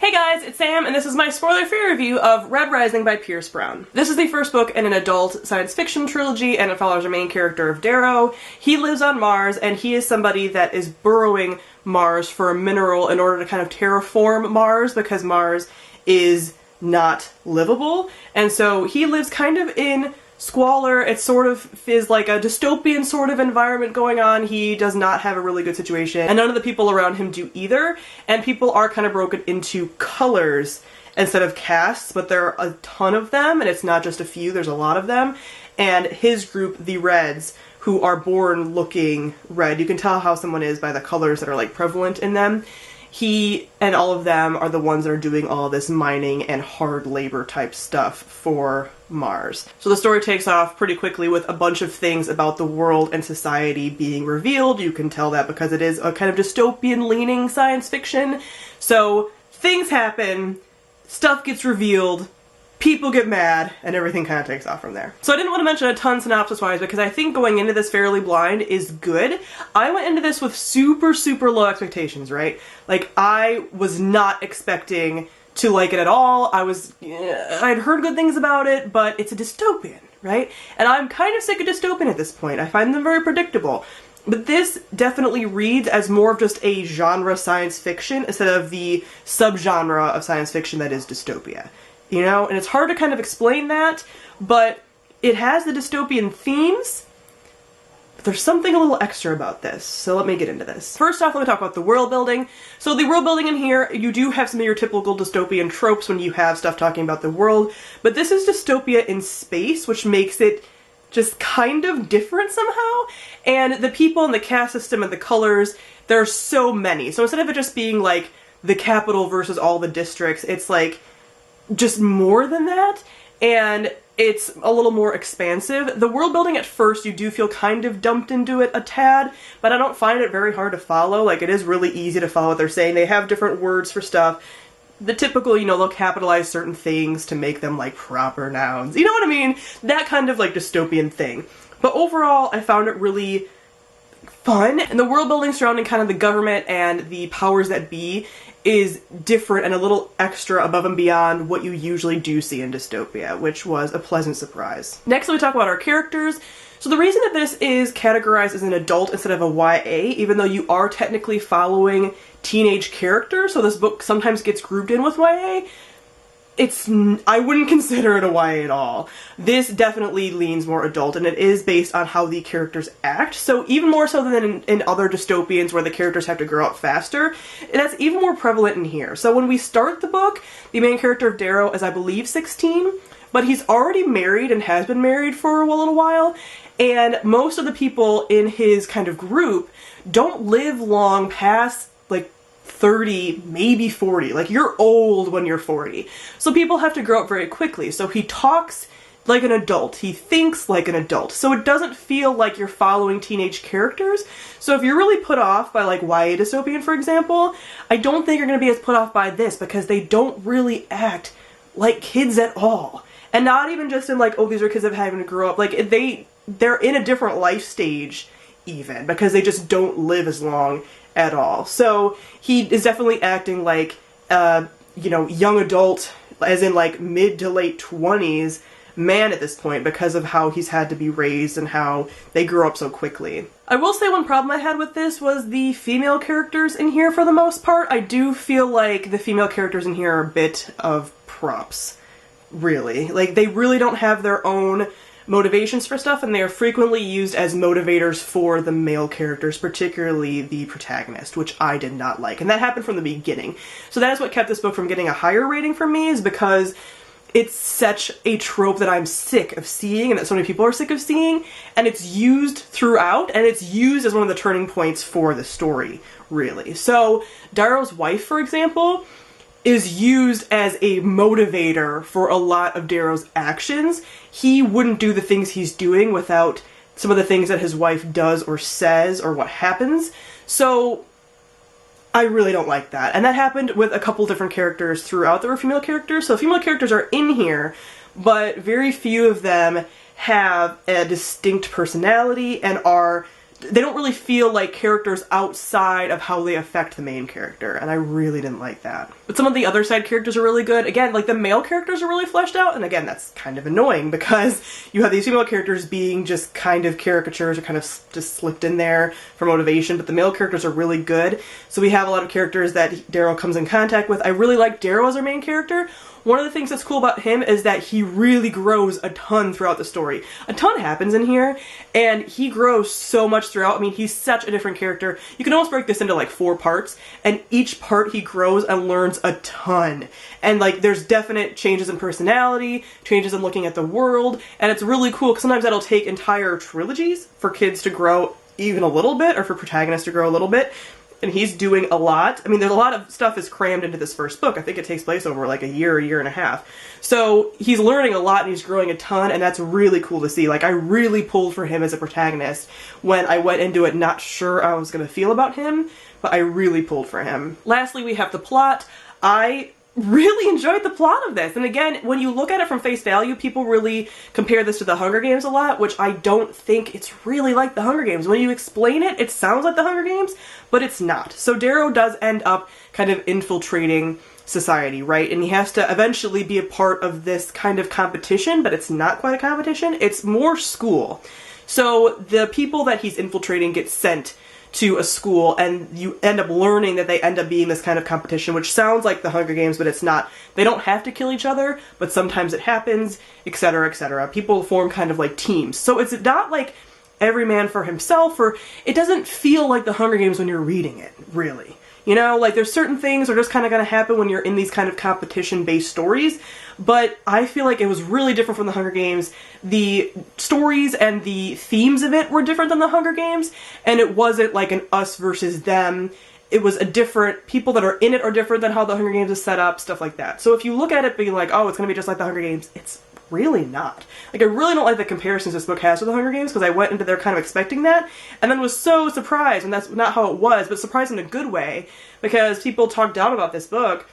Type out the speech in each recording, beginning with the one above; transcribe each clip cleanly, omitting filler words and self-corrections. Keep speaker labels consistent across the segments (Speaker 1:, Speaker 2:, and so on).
Speaker 1: Hey guys, it's Sam, and this is my spoiler-free review of Red Rising by Pierce Brown. This is the first book in an adult science fiction trilogy, and it follows our main character of Darrow. He lives on Mars, and he is somebody that is burrowing Mars for a mineral in order to kind of terraform Mars, because Mars is not livable. And so he lives kind of in squalor. It sort of is like a dystopian sort of environment going on. He does not have a really good situation, and none of the people around him do either, and people are kind of broken into colors instead of castes, but there are a ton of them, and it's not just a few, there's a lot of them. And his group, the Reds, who are born looking red, you can tell how someone is by the colors that are like prevalent in them. He and all of them are the ones that are doing all this mining and hard labor type stuff for Mars. So the story takes off pretty quickly with a bunch of things about the world and society being revealed. You can tell that because it is a kind of dystopian leaning science fiction. So things happen, stuff gets revealed, people get mad, and everything kind of takes off from there. So I didn't want to mention a ton synopsis-wise because I think going into this fairly blind is good. I went into this with super low expectations, right? Like, I was not expecting to like it at all. I'd heard good things about it, but it's a dystopian, right? And I'm kind of sick of dystopian at this point. I find them very predictable. But this definitely reads as more of just a genre science fiction instead of the subgenre of science fiction that is dystopia. You know, and it's hard to kind of explain that, but it has the dystopian themes, but there's something a little extra about this, so let me get into this. First off, let me talk about the world building. So the world building in here, you do have some of your typical dystopian tropes when you have stuff talking about the world, but this is dystopia in space, which makes it just kind of different somehow. And the people and the caste system and the colors, there are so many. So instead of it just being like the capital versus all the districts, it's like just more than that, and it's a little more expansive. The world building at first, you do feel kind of dumped into it a tad, but I don't find it very hard to follow. Like, it is really easy to follow what they're saying. They have different words for stuff. The typical, you know, they'll capitalize certain things to make them like proper nouns. You know what I mean? That kind of like dystopian thing. But overall, I found it really fun, and the world building surrounding kind of the government and the powers that be is different and a little extra above and beyond what you usually do see in dystopia, which was a pleasant surprise. Next, we talk about our characters. So the reason that this is categorized as an adult instead of a YA, even though you are technically following teenage characters, so this book sometimes gets grouped in with YA, I wouldn't consider it a YA at all. This definitely leans more adult, and it is based on how the characters act, so even more so than in other dystopians where the characters have to grow up faster, and that's even more prevalent in here. So when we start the book, the main character of Darrow is, I believe, 16, but he's already married and has been married for a little while, and most of the people in his kind of group don't live long past, like, 30, maybe 40. Like, you're old when you're 40. So people have to grow up very quickly. So he talks like an adult. He thinks like an adult. So it doesn't feel like you're following teenage characters. So if you're really put off by like YA dystopian, for example, I don't think you're going to be as put off by this because they don't really act like kids at all. And not even just in like, oh, these are kids that are having to grow up. Like, they're in a different life stage even because they just don't live as long at all. So he is definitely acting like you know, young adult, as in like mid to late 20s man at this point because of how he's had to be raised and how they grew up so quickly. I will say one problem I had with this was the female characters in here for the most part. I do feel like the female characters in here are a bit of props, really. Like, they really don't have their own motivations for stuff, and they are frequently used as motivators for the male characters, particularly the protagonist, which I did not like. And that happened from the beginning. So that is what kept this book from getting a higher rating from me, is because it's such a trope that I'm sick of seeing, and that so many people are sick of seeing, and it's used throughout, and it's used as one of the turning points for the story, really. So Darrow's wife, for example, is used as a motivator for a lot of Darrow's actions. He wouldn't do the things he's doing without some of the things that his wife does or says or what happens. So I really don't like that. And that happened with a couple different characters throughout. There were female characters. So female characters are in here, but very few of them have a distinct personality and are they don't really feel like characters outside of how they affect the main character, and I really didn't like that. But some of the other side characters are really good. Again, like the male characters are really fleshed out, and again, that's kind of annoying because you have these female characters being just kind of caricatures or kind of just slipped in there for motivation, but the male characters are really good. So we have a lot of characters that Daryl comes in contact with. I really like Daryl as our main character. One of the things that's cool about him is that he really grows a ton throughout the story. A ton happens in here, and he grows so much throughout. I mean, he's such a different character. You can almost break this into like 4 parts, and each part he grows and learns a ton. And like, there's definite changes in personality, changes in looking at the world, and it's really cool because sometimes that'll take entire trilogies for kids to grow even a little bit, or for protagonists to grow a little bit. And he's doing a lot. I mean, there's a lot of stuff is crammed into this first book. I think it takes place over like a year and a half. So he's learning a lot and he's growing a ton, and that's really cool to see. Like, I really pulled for him as a protagonist when I went into it not sure I was going to feel about him, but I really pulled for him. Lastly, we have the plot. I really enjoyed the plot of this. And again, when you look at it from face value, people really compare this to the Hunger Games a lot, which I don't think it's really like the Hunger Games. When you explain it, it sounds like the Hunger Games, but it's not. So Darrow does end up kind of infiltrating society, right? And he has to eventually be a part of this kind of competition, but it's not quite a competition. It's more school. So the people that he's infiltrating get sent to a school, and you end up learning that they end up being this kind of competition, which sounds like the Hunger Games, but it's not. They don't have to kill each other, but sometimes it happens, etc., etc. People form kind of like teams. So it's not like every man for himself, or it doesn't feel like the Hunger Games when you're reading it, really. You know, like there's certain things that are just kind of going to happen when you're in these kind of competition-based stories, but I feel like it was really different from the Hunger Games. The stories and the themes of it were different than the Hunger Games, and it wasn't like an us versus them. It was a different, people that are in it are different than how the Hunger Games is set up, stuff like that. So if you look at it being like, oh, it's going to be just like the Hunger Games, it's really not. Like, I really don't like the comparisons this book has with the Hunger Games, because I went into there kind of expecting that, and then was so surprised, and that's not how it was, but surprised in a good way, because people talked down about this book,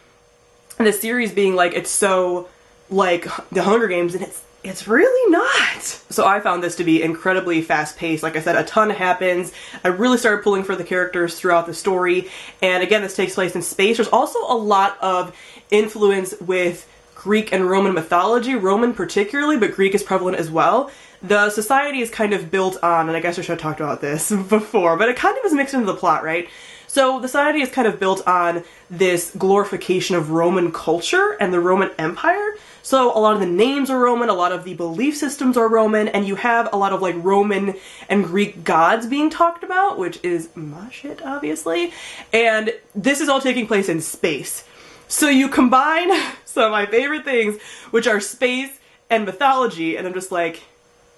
Speaker 1: and the series being like, it's so like the Hunger Games, and it's really not. So I found this to be incredibly fast-paced. Like I said, a ton happens. I really started pulling for the characters throughout the story, and again, this takes place in space. There's also a lot of influence with Greek and Roman mythology, Roman particularly, but Greek is prevalent as well. The society is kind of built on, and I guess I should have talked about this before, but it kind of is mixed into the plot, right? So the society is kind of built on this glorification of Roman culture and the Roman Empire. So a lot of the names are Roman, a lot of the belief systems are Roman, and you have a lot of like Roman and Greek gods being talked about, which is my shit, obviously. And this is all taking place in space. So you combine some of my favorite things, which are space and mythology, and I'm just like,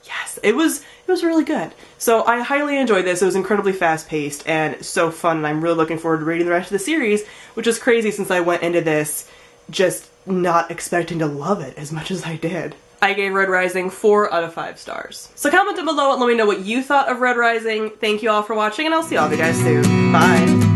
Speaker 1: yes, it was really good. So I highly enjoyed this. It was incredibly fast-paced and so fun, and I'm really looking forward to reading the rest of the series, which is crazy since I went into this just not expecting to love it as much as I did. I gave Red Rising 4 out of 5 stars. So comment down below and let me know what you thought of Red Rising. Thank you all for watching, and I'll see all of you guys soon. Bye!